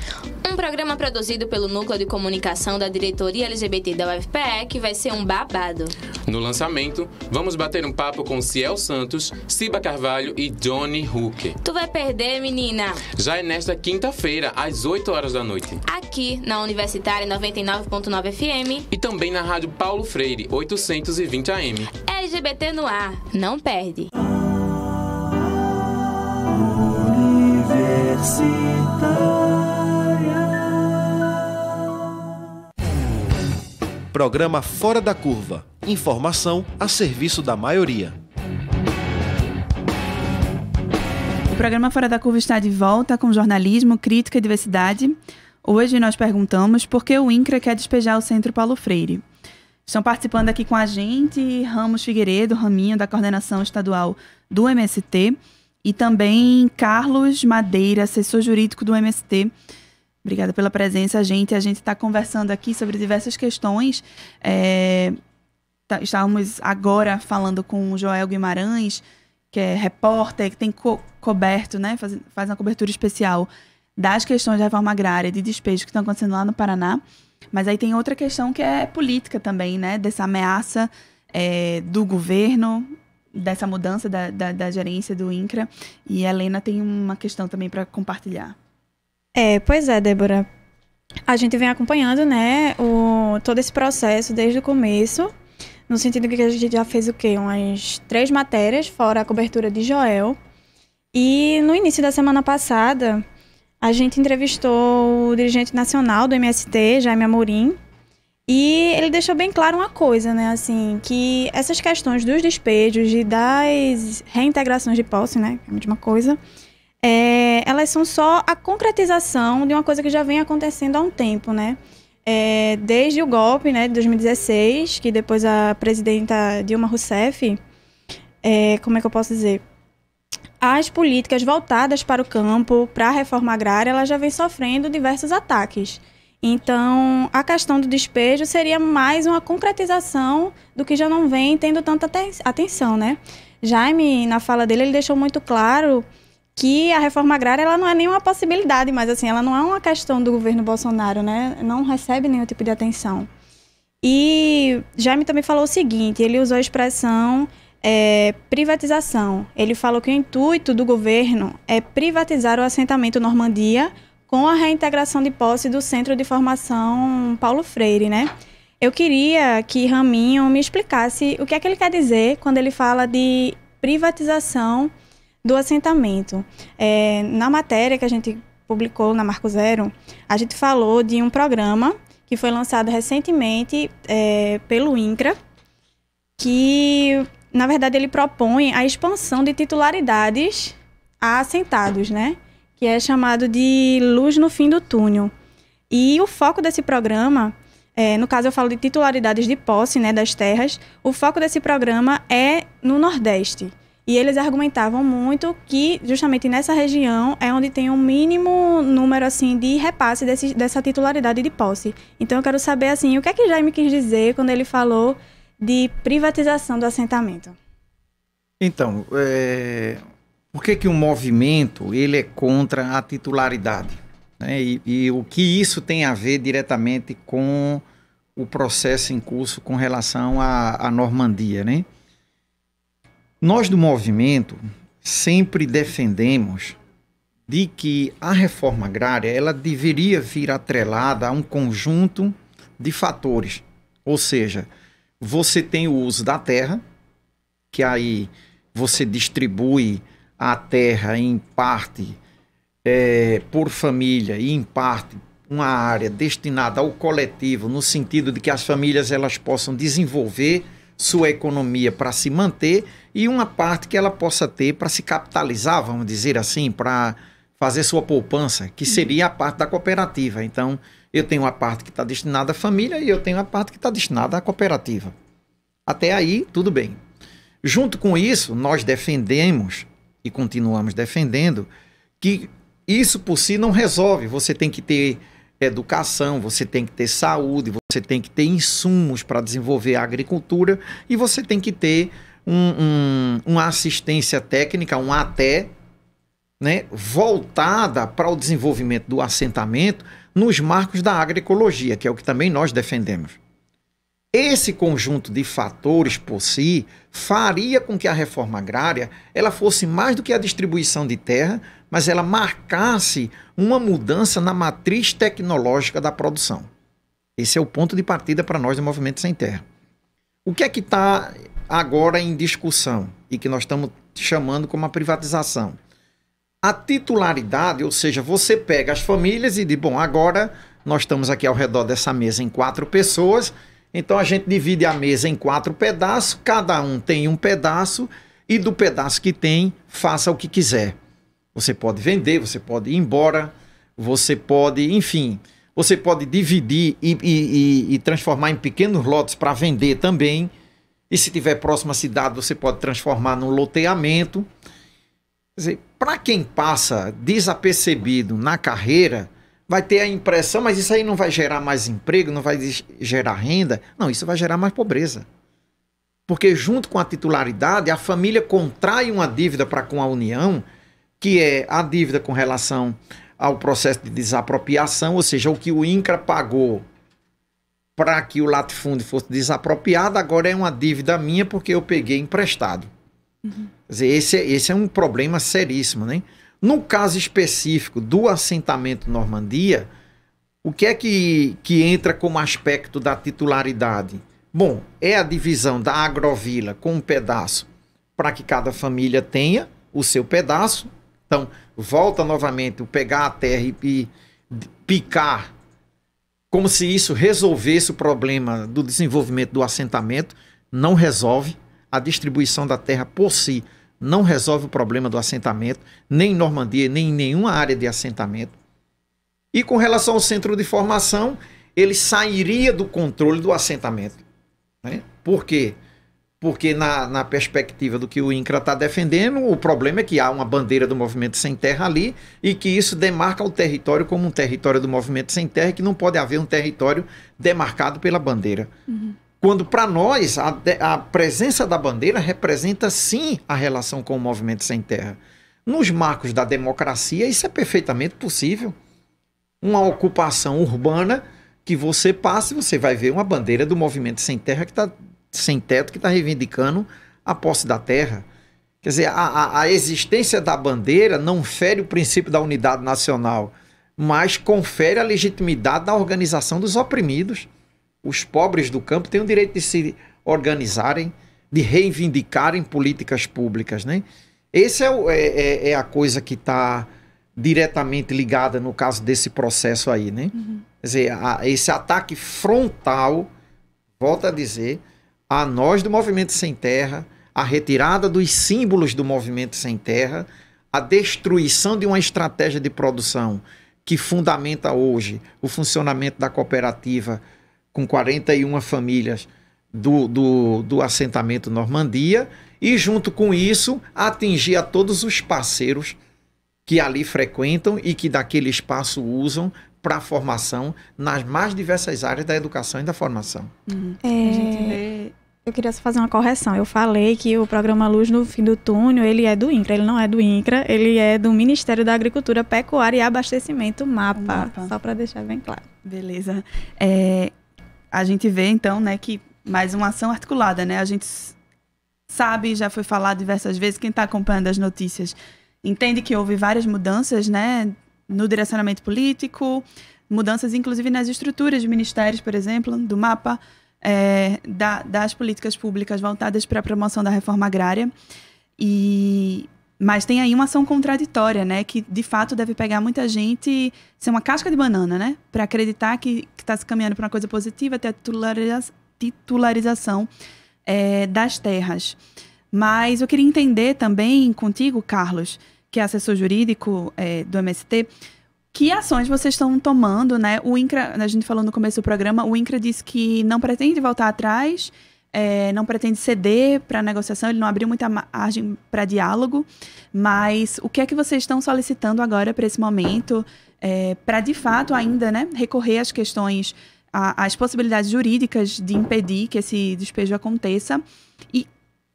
Um programa produzido pelo Núcleo de Comunicação da Diretoria LGBT da UFPE, que vai ser um babado. No lançamento, vamos bater um papo com Ciel Santos, Ciba Carvalho e Johnny Hooker. Tu vai perder, menina! Já é nesta quinta-feira, às 8 horas da noite. Aqui, na Universitária 99.9 FM. E também na Rádio Paulo Freire, 820 AM. LGBT no Ar. Não perde! Programa Fora da Curva. Informação a serviço da maioria. O programa Fora da Curva está de volta com jornalismo, crítica e diversidade. Hoje nós perguntamos por que o INCRA quer despejar o Centro Paulo Freire. Estão participando aqui com a gente Ramos Figueiredo, Raminho, da Coordenação Estadual do MST, e também Carlos Madeira, assessor jurídico do MST. Obrigada pela presença, gente. A gente está conversando aqui sobre diversas questões. Estávamos agora falando com o Joel Guimarães, que é repórter, que tem coberto, né, faz uma cobertura especial das questões da reforma agrária, de despejo que estão acontecendo lá no Paraná. Mas aí tem outra questão que é política também, né, dessa ameaça do governo, dessa mudança da gerência do INCRA. E a Helena tem uma questão também para compartilhar. Pois é, Débora. A gente vem acompanhando, né, todo esse processo desde o começo no sentido que a gente já fez o quê? Umas 3 matérias, fora a cobertura de Joel. E no início da semana passada, a gente entrevistou o dirigente nacional do MST, Jaime Amorim, e ele deixou bem claro uma coisa, né, assim, que essas questões dos despejos e das reintegrações de posse, né, que é a mesma coisa, elas são só a concretização de uma coisa que já vem acontecendo há um tempo, né. Desde o golpe, né, de 2016, que depois a presidenta Dilma Rousseff, como é que eu posso dizer? As políticas voltadas para o campo, para a reforma agrária, ela já vem sofrendo diversos ataques. Então, a questão do despejo seria mais uma concretização do que já não vem tendo tanta atenção, né? Jaime, na fala dele, ele deixou muito claro que a reforma agrária ela não é nenhuma possibilidade, mas assim, ela não é uma questão do governo Bolsonaro, né? Não recebe nenhum tipo de atenção. E Jaime também falou o seguinte, ele usou a expressão privatização. Ele falou que o intuito do governo é privatizar o assentamento Normandia com a reintegração de posse do Centro de Formação Paulo Freire, né? Eu queria que Raminho me explicasse o que é que ele quer dizer quando ele fala de privatização do assentamento. Na matéria que a gente publicou na Marco Zero, a gente falou de um programa que foi lançado recentemente pelo INCRA, que, na verdade, ele propõe a expansão de titularidades a assentados, né? Que é chamado de Luz no Fim do Túnel. E o foco desse programa, no caso eu falo de titularidades de posse, né, das terras, o foco desse programa é no Nordeste. E eles argumentavam muito que justamente nessa região é onde tem um mínimo número assim, de repasse dessa titularidade de posse. Então eu quero saber assim, o que é que Jaime quis dizer quando ele falou de privatização do assentamento? Então, por que o movimento ele é contra a titularidade? Né? E o que isso tem a ver diretamente com o processo em curso com relação à Normandia, né? Nós do movimento sempre defendemos de que a reforma agrária ela deveria vir atrelada a um conjunto de fatores. Ou seja, você tem o uso da terra, que aí você distribui a terra em parte por família e em parte uma área destinada ao coletivo, no sentido de que as famílias elas possam desenvolver sua economia para se manter e uma parte que ela possa ter para se capitalizar, vamos dizer assim, para fazer sua poupança, que seria a parte da cooperativa. Então, eu tenho uma parte que está destinada à família e eu tenho a parte que está destinada à cooperativa. Até aí, tudo bem. Junto com isso, nós defendemos e continuamos defendendo que isso por si não resolve. Você tem que ter educação, você tem que ter saúde, você tem que ter insumos para desenvolver a agricultura e você tem que ter uma assistência técnica, um ATE, né, voltada para o desenvolvimento do assentamento nos marcos da agroecologia, que é o que também nós defendemos. Esse conjunto de fatores por si faria com que a reforma agrária ela fosse mais do que a distribuição de terra, mas ela marcasse uma mudança na matriz tecnológica da produção. Esse é o ponto de partida para nós do Movimento Sem Terra. O que é que está agora em discussão e que nós estamos chamando como a privatização? A titularidade, ou seja, você pega as famílias e diz, bom, agora nós estamos aqui ao redor dessa mesa em 4 pessoas, então a gente divide a mesa em 4 pedaços, cada um tem um pedaço e do pedaço que tem, faça o que quiser. Você pode vender, você pode ir embora, você pode, enfim, você pode dividir e transformar em pequenos lotes para vender também. E se tiver próxima à cidade, você pode transformar num loteamento. Quer dizer, para quem passa desapercebido na carreira, vai ter a impressão, mas isso aí não vai gerar mais emprego, não vai gerar renda. Não, isso vai gerar mais pobreza. Porque junto com a titularidade, a família contrai uma dívida para com a União, que é a dívida com relação ao processo de desapropriação, ou seja, o que o INCRA pagou para que o latifúndio fosse desapropriado, agora é uma dívida minha porque eu peguei emprestado. Uhum. Quer dizer, esse é um problema seríssimo, né? No caso específico do assentamento Normandia, o que é que entra como aspecto da titularidade? Bom, é a divisão da agrovila com um pedaço para que cada família tenha o seu pedaço. Então, volta novamente o pegar a terra e picar, como se isso resolvesse o problema do desenvolvimento do assentamento. Não resolve. A distribuição da terra por si não resolve o problema do assentamento, nem em Normandia, nem em nenhuma área de assentamento. E com relação ao centro de formação, ele sairia do controle do assentamento. Né? Por quê? Porque na perspectiva do que o INCRA está defendendo, o problema é que há uma bandeira do Movimento Sem Terra ali e que isso demarca o território como um território do Movimento Sem Terra e que não pode haver um território demarcado pela bandeira. Quando, para nós, a presença da bandeira representa, sim, a relação com o Movimento Sem Terra. Nos marcos da democracia, isso é perfeitamente possível. Uma ocupação urbana que você passa e você vai ver uma bandeira do Movimento Sem Terra que está sem teto, que está reivindicando a posse da terra. Quer dizer, a existência da bandeira não fere o princípio da unidade nacional, mas confere a legitimidade da organização dos oprimidos. Os pobres do campo têm o direito de se organizarem, de reivindicarem políticas públicas, né? Esse é a coisa que está diretamente ligada no caso desse processo aí, né? Quer dizer, esse ataque frontal, volto a dizer, a nós do Movimento Sem Terra, a retirada dos símbolos do Movimento Sem Terra, a destruição de uma estratégia de produção que fundamenta hoje o funcionamento da cooperativa com 41 famílias do assentamento Normandia e, junto com isso, atingir a todos os parceiros que ali frequentam e que daquele espaço usam para a formação nas mais diversas áreas da educação e da formação. Eu queria só fazer uma correção. Eu falei que o programa Luz no Fim do Túnel, ele é do INCRA. Ele não é do INCRA, ele é do Ministério da Agricultura, Pecuária e Abastecimento, MAPA. Só para deixar bem claro. Beleza. A gente vê, então, né, que mais uma ação articulada, né? A gente sabe, já foi falado diversas vezes, quem está acompanhando as notícias entende que houve várias mudanças, né, no direcionamento político, mudanças inclusive nas estruturas de ministérios, por exemplo, do MAPA, das políticas públicas voltadas para a promoção da reforma agrária. Mas tem aí uma ação contraditória, né, que de fato deve pegar muita gente, ser uma casca de banana, né, para acreditar que está se caminhando para uma coisa positiva, ter a titularização das terras. Mas eu queria entender também contigo, Carlos, que é assessor jurídico do MST, que ações vocês estão tomando, né? O INCRA, a gente falou no começo do programa, o INCRA disse que não pretende voltar atrás, não pretende ceder para a negociação, ele não abriu muita margem para diálogo, mas o que é que vocês estão solicitando agora para esse momento, para de fato ainda, né, recorrer às questões, às possibilidades jurídicas de impedir que esse despejo aconteça? E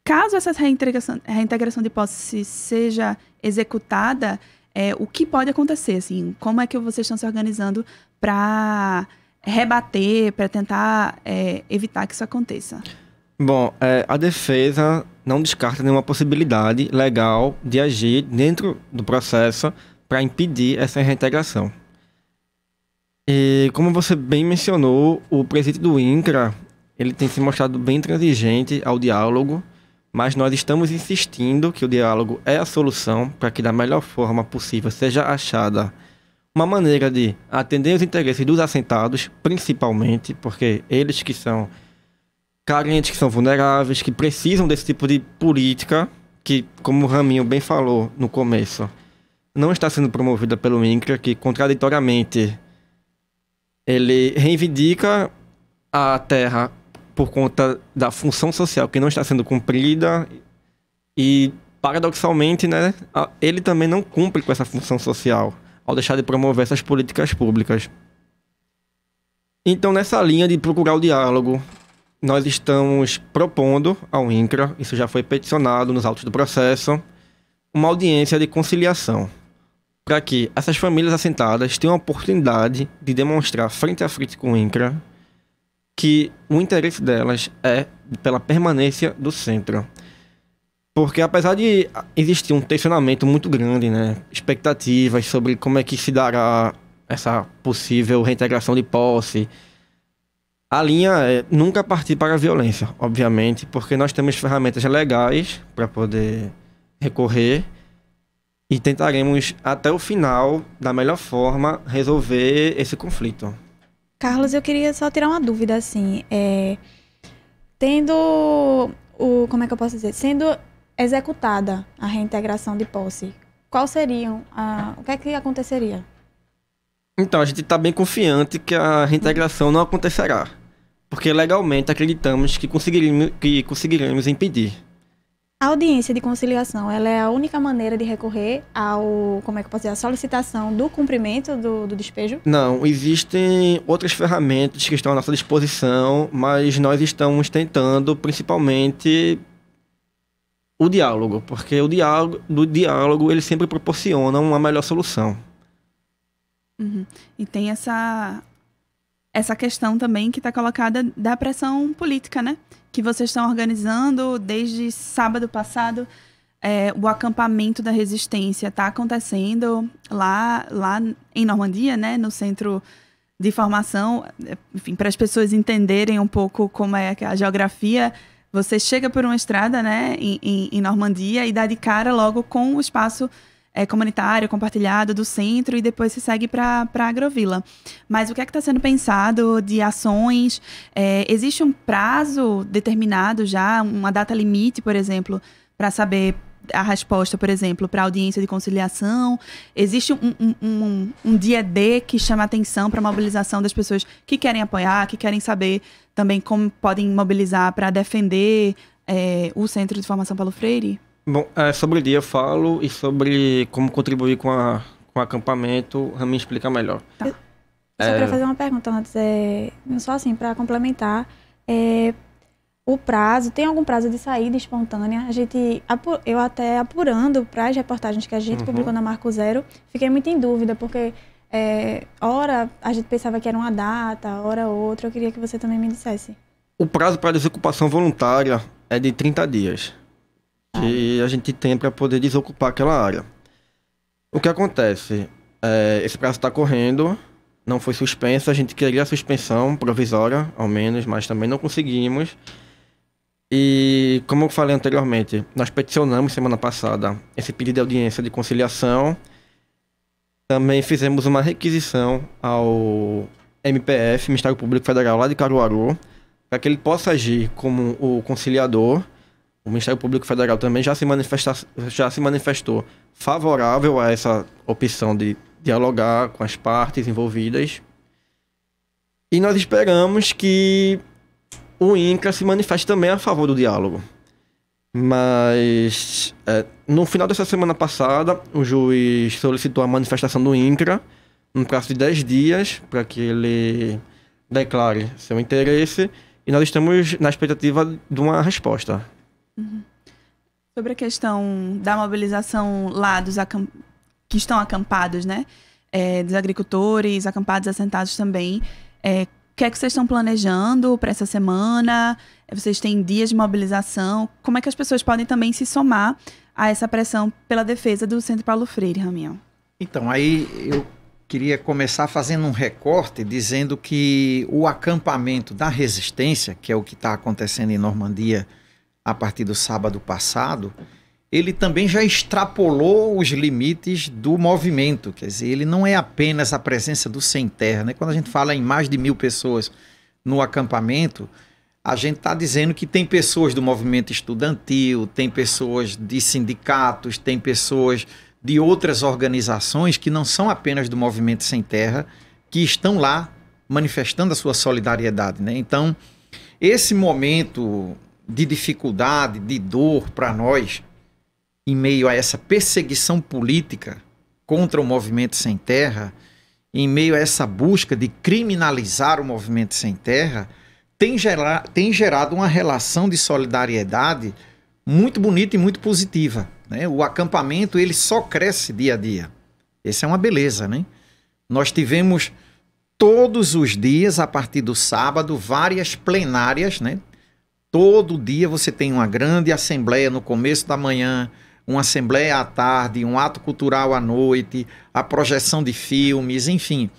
caso essa reintegração de posse seja executada, o que pode acontecer? Assim, como é que vocês estão se organizando para rebater, para tentar evitar que isso aconteça? Bom, a defesa não descarta nenhuma possibilidade legal de agir dentro do processo para impedir essa reintegração. E como você bem mencionou, o presidente do INCRA, ele tem se mostrado bem intransigente ao diálogo, mas nós estamos insistindo que o diálogo é a solução para que da melhor forma possível seja achada uma maneira de atender os interesses dos assentados, principalmente, porque eles que são carentes, que são vulneráveis, que precisam desse tipo de política, que, como o Raminho bem falou no começo, não está sendo promovida pelo INCRA, que contraditoriamente ele reivindica a terra por conta da função social que não está sendo cumprida e, paradoxalmente, né, ele também não cumpre com essa função social ao deixar de promover essas políticas públicas. Então, nessa linha de procurar o diálogo, nós estamos propondo ao INCRA, isso já foi peticionado nos autos do processo, uma audiência de conciliação, para que essas famílias assentadas tenham a oportunidade de demonstrar frente a frente com o INCRA que o interesse delas é pela permanência do centro. Porque apesar de existir um tensionamento muito grande, né, expectativas sobre como é que se dará essa possível reintegração de posse, A linha é nunca partir para a violência, obviamente, porque nós temos ferramentas legais para poder recorrer e tentaremos, até o final, da melhor forma, resolver esse conflito. Carlos, eu queria só tirar uma dúvida, assim. Tendo como é que eu posso dizer? Sendo executada a reintegração de posse, qual seriam o que é que aconteceria? Então, a gente está bem confiante que a reintegração não acontecerá, porque legalmente acreditamos que conseguiremos impedir. A audiência de conciliação, ela é a única maneira de recorrer como é que eu posso dizer, a solicitação do cumprimento do despejo? Não, existem outras ferramentas que estão à nossa disposição, mas nós estamos tentando principalmente o diálogo, porque o diálogo ele sempre proporciona uma melhor solução. Uhum. E tem essa questão também que está colocada da pressão política, né? Que vocês estão organizando desde sábado passado. O acampamento da resistência está acontecendo lá em Normandia, né? No centro de formação. Enfim, para as pessoas entenderem um pouco como é a geografia, você chega por uma estrada, né? Em Normandia e dá de cara logo com o espaço comunitário, compartilhado do centro e depois se segue para Agrovila. Mas o que é que está sendo pensado de ações? Existe um prazo determinado já, uma data limite, por exemplo, para saber a resposta, por exemplo, para a audiência de conciliação? Existe um dia D que chama a atenção para a mobilização das pessoas que querem apoiar, que querem saber também como podem mobilizar para defender o Centro de Formação Paulo Freire? Bom, sobre o dia eu falo e sobre como contribuir com o acampamento, o Ramin explica melhor. Tá. Eu só queria fazer uma pergunta antes, só assim, para complementar. O prazo, tem algum prazo de saída espontânea? Eu até apurando para as reportagens que a gente publicou na Marco Zero, fiquei muito em dúvida, porque ora a gente pensava que era uma data, ora outra, eu queria que você também me dissesse. O prazo para desocupação voluntária é de 30 dias. Que a gente tem para poder desocupar aquela área. O que acontece? Esse prazo está correndo, não foi suspenso, a gente queria a suspensão provisória, ao menos, mas também não conseguimos. E, como eu falei anteriormente, nós peticionamos semana passada esse pedido de audiência de conciliação. Também fizemos uma requisição ao MPF, Ministério Público Federal, lá de Caruaru, para que ele possa agir como o conciliador. O Ministério Público Federal também já se manifestou favorável a essa opção de dialogar com as partes envolvidas. E nós esperamos que o INCRA se manifeste também a favor do diálogo. Mas, no final dessa semana passada, o juiz solicitou a manifestação do INCRA, num prazo de 10 dias, para que ele declare seu interesse. E nós estamos na expectativa de uma resposta. Uhum. Sobre a questão da mobilização lá que estão acampados, né? Dos agricultores, acampados, assentados também. O que é que vocês estão planejando para essa semana? Vocês têm dias de mobilização? Como é que as pessoas podem também se somar a essa pressão pela defesa do Centro Paulo Freire, Ramião? Então, aí eu queria começar fazendo um recorte, dizendo que o acampamento da resistência, que é o que está acontecendo em Normandia a partir do sábado passado, ele também já extrapolou os limites do movimento. Quer dizer, ele não é apenas a presença do sem terra, né? Quando a gente fala em mais de 1.000 pessoas no acampamento, a gente está dizendo que tem pessoas do movimento estudantil, tem pessoas de sindicatos, tem pessoas de outras organizações que não são apenas do movimento sem terra, que estão lá manifestando a sua solidariedade, né? Então, esse momento de dificuldade, de dor para nós, em meio a essa perseguição política contra o movimento sem terra, em meio a essa busca de criminalizar o movimento sem terra, tem gerado uma relação de solidariedade muito bonita e muito positiva, né? O acampamento ele só cresce dia a dia. Essa é uma beleza, né? Nós tivemos todos os dias, a partir do sábado, várias plenárias, né? Todo dia você tem uma grande assembleia no começo da manhã, uma assembleia à tarde, um ato cultural à noite, a projeção de filmes, enfim.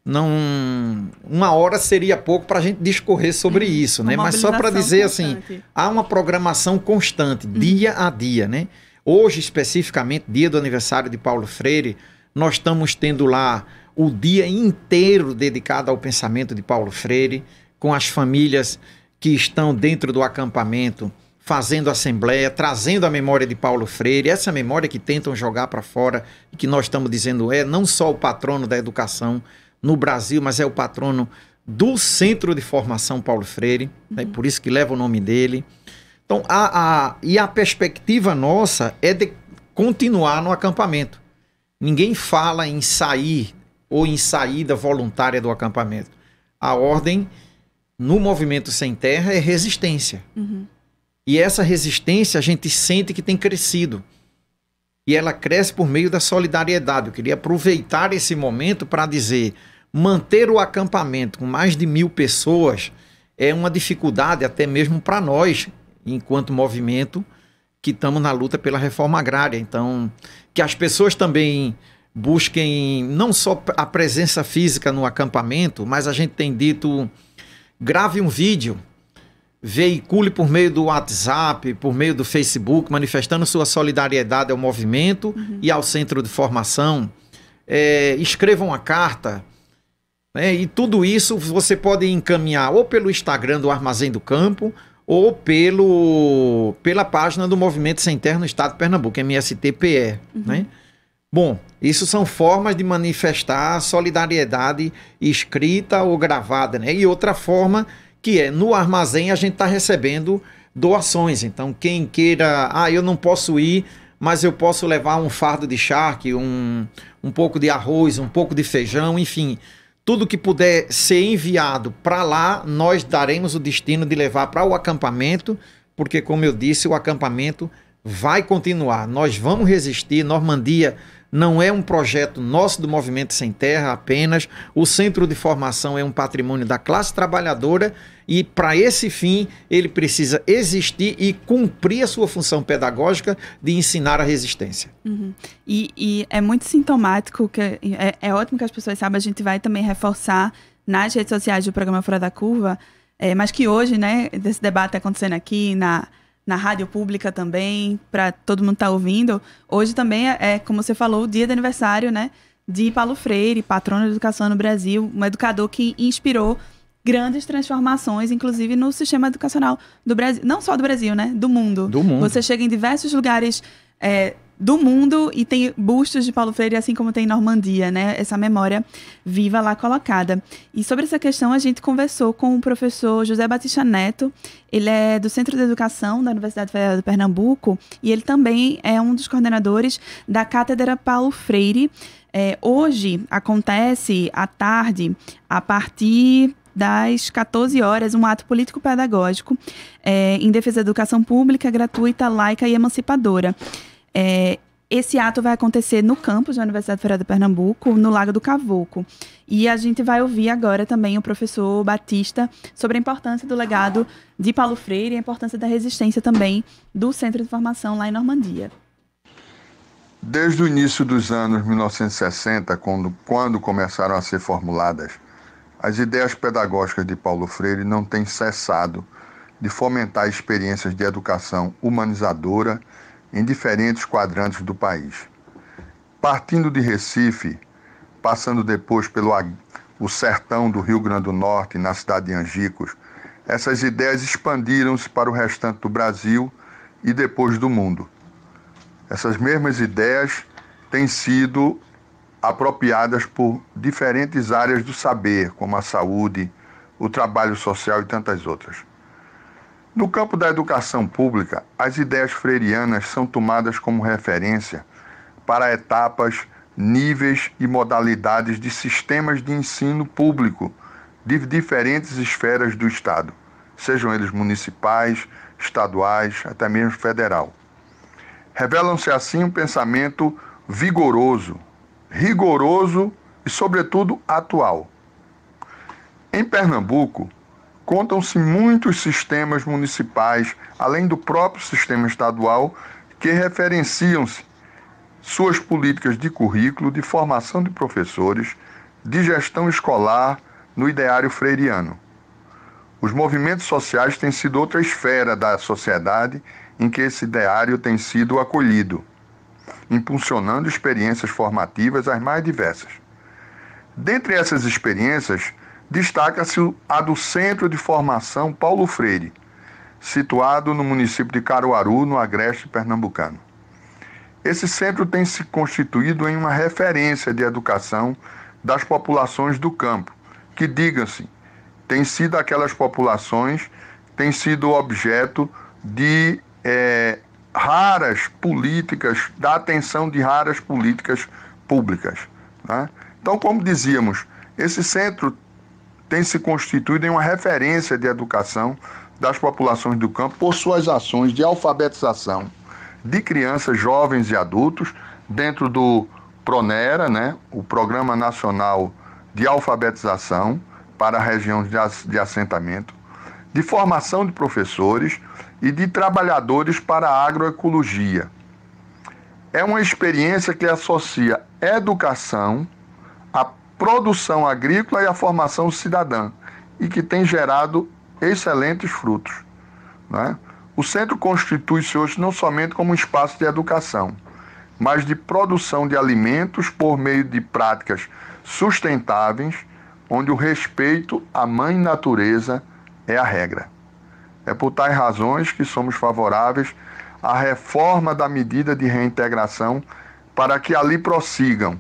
uma hora seria pouco para a gente discorrer sobre isso, né? Mas só para dizer constante. Assim, há uma programação constante, dia a dia, né? Hoje, especificamente, dia do aniversário de Paulo Freire, nós estamos tendo lá o dia inteiro dedicado ao pensamento de Paulo Freire, com as famílias que estão dentro do acampamento, fazendo assembleia, trazendo a memória de Paulo Freire, essa memória que tentam jogar para fora, e que nós estamos dizendo não só o patrono da educação no Brasil, mas é o patrono do Centro de Formação Paulo Freire, né? Por isso que leva o nome dele. Então, e a perspectiva nossa é de continuar no acampamento. Ninguém fala em sair ou em saída voluntária do acampamento. A ordem no Movimento Sem Terra é resistência. E essa resistência a gente sente que tem crescido. E ela cresce por meio da solidariedade. Eu queria aproveitar esse momento para dizer, manter o acampamento com mais de 1.000 pessoas é uma dificuldade até mesmo para nós, enquanto movimento, que estamos na luta pela reforma agrária. Então, que as pessoas também busquem não só a presença física no acampamento, mas a gente tem dito, grave um vídeo, veicule por meio do WhatsApp, por meio do Facebook, manifestando sua solidariedade ao movimento e ao Centro de Formação. Escreva uma carta, né? E tudo isso você pode encaminhar ou pelo Instagram do Armazém do Campo ou pela página do Movimento Sem Terra no Estado de Pernambuco, MST-PE, né? Bom, isso são formas de manifestar solidariedade escrita ou gravada, né? E outra forma que é, no armazém a gente está recebendo doações. Então, quem queira, eu não posso ir, mas eu posso levar um fardo de charque, um pouco de arroz, um pouco de feijão, enfim, tudo que puder ser enviado para lá, nós daremos o destino de levar para o acampamento, porque, como eu disse, o acampamento vai continuar. Nós vamos resistir. Normandia não é um projeto nosso do Movimento Sem Terra apenas. O Centro de Formação é um patrimônio da classe trabalhadora e, para esse fim, ele precisa existir e cumprir a sua função pedagógica de ensinar a resistência. E é muito sintomático, que é ótimo que as pessoas saibam, a gente vai também reforçar nas redes sociais do programa Fora da Curva, mas que hoje, né, desse debate acontecendo aqui na rádio pública também, para todo mundo estar ouvindo. Hoje também como você falou, o dia de aniversário, né, de Paulo Freire, patrono da educação no Brasil, um educador que inspirou grandes transformações, inclusive no sistema educacional do Brasil, não só do Brasil, né, do mundo. Do mundo. Você chega em diversos lugares do mundo e tem bustos de Paulo Freire, assim como tem em Normandia, né? Essa memória viva lá colocada. E sobre essa questão, a gente conversou com o professor José Batista Neto. Ele é do Centro de Educação da Universidade Federal de Pernambuco e ele também é um dos coordenadores da Cátedra Paulo Freire. Hoje acontece à tarde, a partir das 14 horas, um ato político-pedagógico em defesa da educação pública, gratuita, laica e emancipadora. Esse ato vai acontecer no campus da Universidade Federal de Pernambuco, no Lago do Cavoco. E a gente vai ouvir agora também o professor Batista sobre a importância do legado de Paulo Freire e a importância da resistência também do Centro de Formação lá em Normandia. Desde o início dos anos 1960, quando começaram a ser formuladas, as ideias pedagógicas de Paulo Freire não têm cessado de fomentar experiências de educação humanizadora em diferentes quadrantes do país. Partindo de Recife, passando depois pelo o sertão do Rio Grande do Norte, na cidade de Angicos, essas ideias expandiram-se para o restante do Brasil e depois do mundo. Essas mesmas ideias têm sido apropriadas por diferentes áreas do saber, como a saúde, o trabalho social e tantas outras. No campo da educação pública, as ideias freirianas são tomadas como referência para etapas, níveis e modalidades de sistemas de ensino público de diferentes esferas do Estado, sejam eles municipais, estaduais, até mesmo federal. Revelam-se assim um pensamento vigoroso, rigoroso e, sobretudo, atual. Em Pernambuco, contam-se muitos sistemas municipais, além do próprio sistema estadual, que referenciam-se suas políticas de currículo, de formação de professores, de gestão escolar no ideário freiriano. Os movimentos sociais têm sido outra esfera da sociedade em que esse ideário tem sido acolhido, impulsionando experiências formativas as mais diversas. Dentre essas experiências, destaca-se a do Centro de Formação Paulo Freire, situado no município de Caruaru, no agreste pernambucano. Esse centro tem se constituído em uma referência de educação das populações do campo, que, diga-se, têm sido aquelas populações que têm sido objeto de raras políticas, da atenção de raras políticas públicas, né? Então, como dizíamos, esse centro tem se constituído em uma referência de educação das populações do campo por suas ações de alfabetização de crianças, jovens e adultos, dentro do PRONERA, né, o Programa Nacional de Alfabetização para regiões de assentamento, de formação de professores e de trabalhadores para a agroecologia. É uma experiência que associa educação, a produção agrícola e a formação cidadã, e que tem gerado excelentes frutos, né? O centro constitui-se hoje não somente como um espaço de educação, mas de produção de alimentos por meio de práticas sustentáveis, onde o respeito à mãe natureza é a regra. É por tais razões que somos favoráveis à reforma da medida de reintegração para que ali prossigam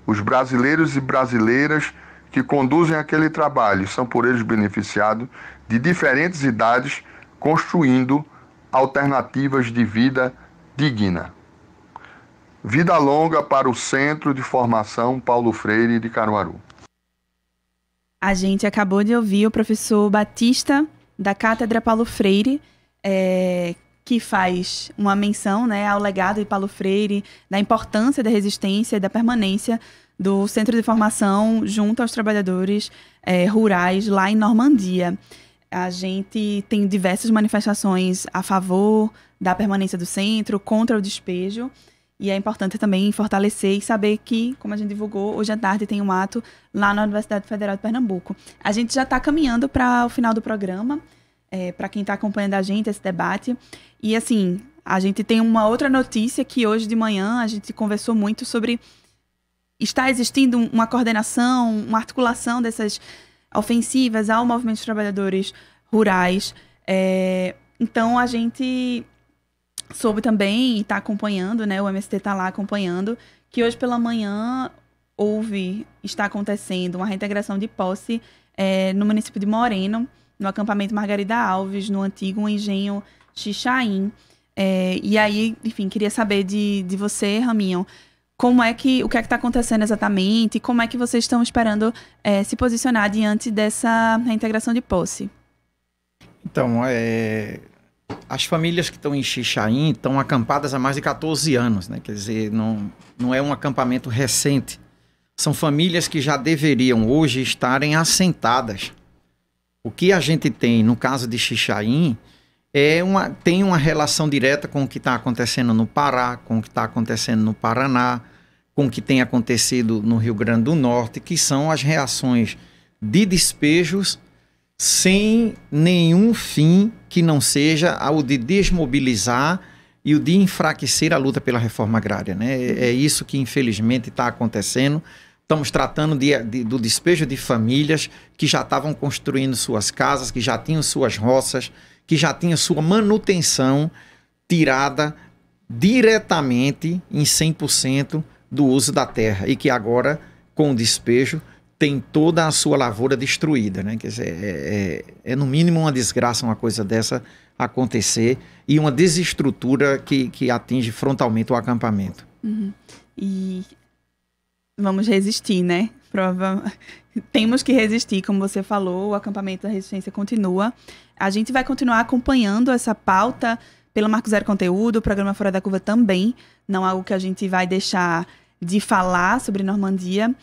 os brasileiros e brasileiras que conduzem aquele trabalho e são por eles beneficiados de diferentes idades, construindo alternativas de vida digna. Vida longa para o Centro de Formação Paulo Freire de Caruaru. A gente acabou de ouvir o professor Batista, da Cátedra Paulo Freire, que faz uma menção, né, ao legado de Paulo Freire, da importância da resistência e da permanência do Centro de Formação junto aos trabalhadores rurais lá em Normandia. A gente tem diversas manifestações a favor da permanência do centro, contra o despejo, e é importante também fortalecer e saber que, como a gente divulgou, hoje à tarde tem um ato lá na Universidade Federal de Pernambuco. A gente já está caminhando para o final do programa, para quem está acompanhando a gente, esse debate. E, assim, a gente tem uma outra notícia que hoje de manhã a gente conversou muito sobre está existindo uma coordenação, uma articulação dessas ofensivas ao movimento de trabalhadores rurais. Então, a gente soube também e está acompanhando, né? O MST está lá acompanhando, que hoje pela manhã está acontecendo uma reintegração de posse no município de Moreno, no acampamento Margarida Alves, no antigo engenho Xixaim. E aí, enfim, queria saber de você, Raminho, o que é que está acontecendo exatamente? Como é que vocês estão esperando se posicionar diante dessa reintegração de posse? Então, as famílias que estão em Xixaim estão acampadas há mais de 14 anos, né? Quer dizer, não é um acampamento recente. São famílias que já deveriam hoje estarem assentadas. O que a gente tem no caso de Xixaim tem uma relação direta com o que está acontecendo no Pará, com o que está acontecendo no Paraná, com o que tem acontecido no Rio Grande do Norte, que são as reações de despejos sem nenhum fim que não seja o de desmobilizar e o de enfraquecer a luta pela reforma agrária, né? É isso que infelizmente está acontecendo. Estamos tratando do despejo de famílias que já estavam construindo suas casas, que já tinham suas roças, que já tinham sua manutenção tirada diretamente em 100% do uso da terra e que agora, com o despejo, tem toda a sua lavoura destruída, né? Quer dizer, é no mínimo uma desgraça uma coisa dessa acontecer e uma desestrutura que atinge frontalmente o acampamento. Uhum. E vamos resistir, né? Temos que resistir, como você falou, o acampamento da resistência continua. A gente vai continuar acompanhando essa pauta pelo Marco Zero Conteúdo, o programa Fora da Curva também, não é algo que a gente vai deixar de falar sobre Normandia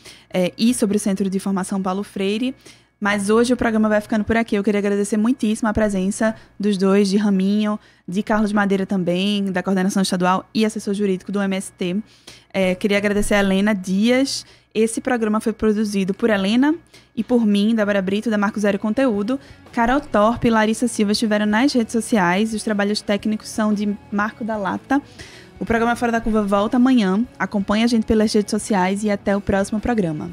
e sobre o Centro de Formação Paulo Freire, Mas hoje o programa vai ficando por aqui. Eu queria agradecer muitíssimo a presença dos dois, de Raminho, de Carlos Madeira também, da Coordenação Estadual e assessor jurídico do MST. Queria agradecer a Helena Dias. Esse programa foi produzido por Helena e por mim, Débora Brito, da Marco Zero Conteúdo. Carol Torpe e Larissa Silva estiveram nas redes sociais. Os trabalhos técnicos são de Marco da Lata. O programa Fora da Curva volta amanhã. Acompanhe a gente pelas redes sociais e até o próximo programa.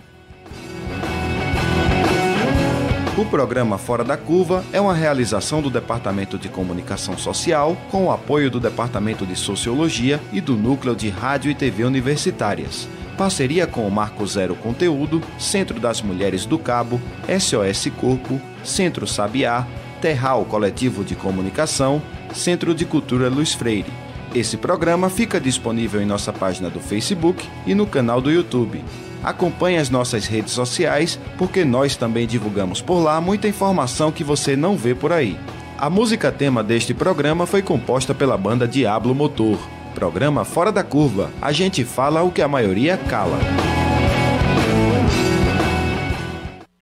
O programa Fora da Curva é uma realização do Departamento de Comunicação Social com o apoio do Departamento de Sociologia e do Núcleo de Rádio e TV Universitárias. Parceria com o Marco Zero Conteúdo, Centro das Mulheres do Cabo, SOS Corpo, Centro Sabiá, Terral Coletivo de Comunicação, Centro de Cultura Luiz Freire. Esse programa fica disponível em nossa página do Facebook e no canal do YouTube. Acompanhe as nossas redes sociais, porque nós também divulgamos por lá muita informação que você não vê por aí. A música tema deste programa foi composta pela banda Diablo Motor. Programa Fora da Curva. A gente fala o que a maioria cala.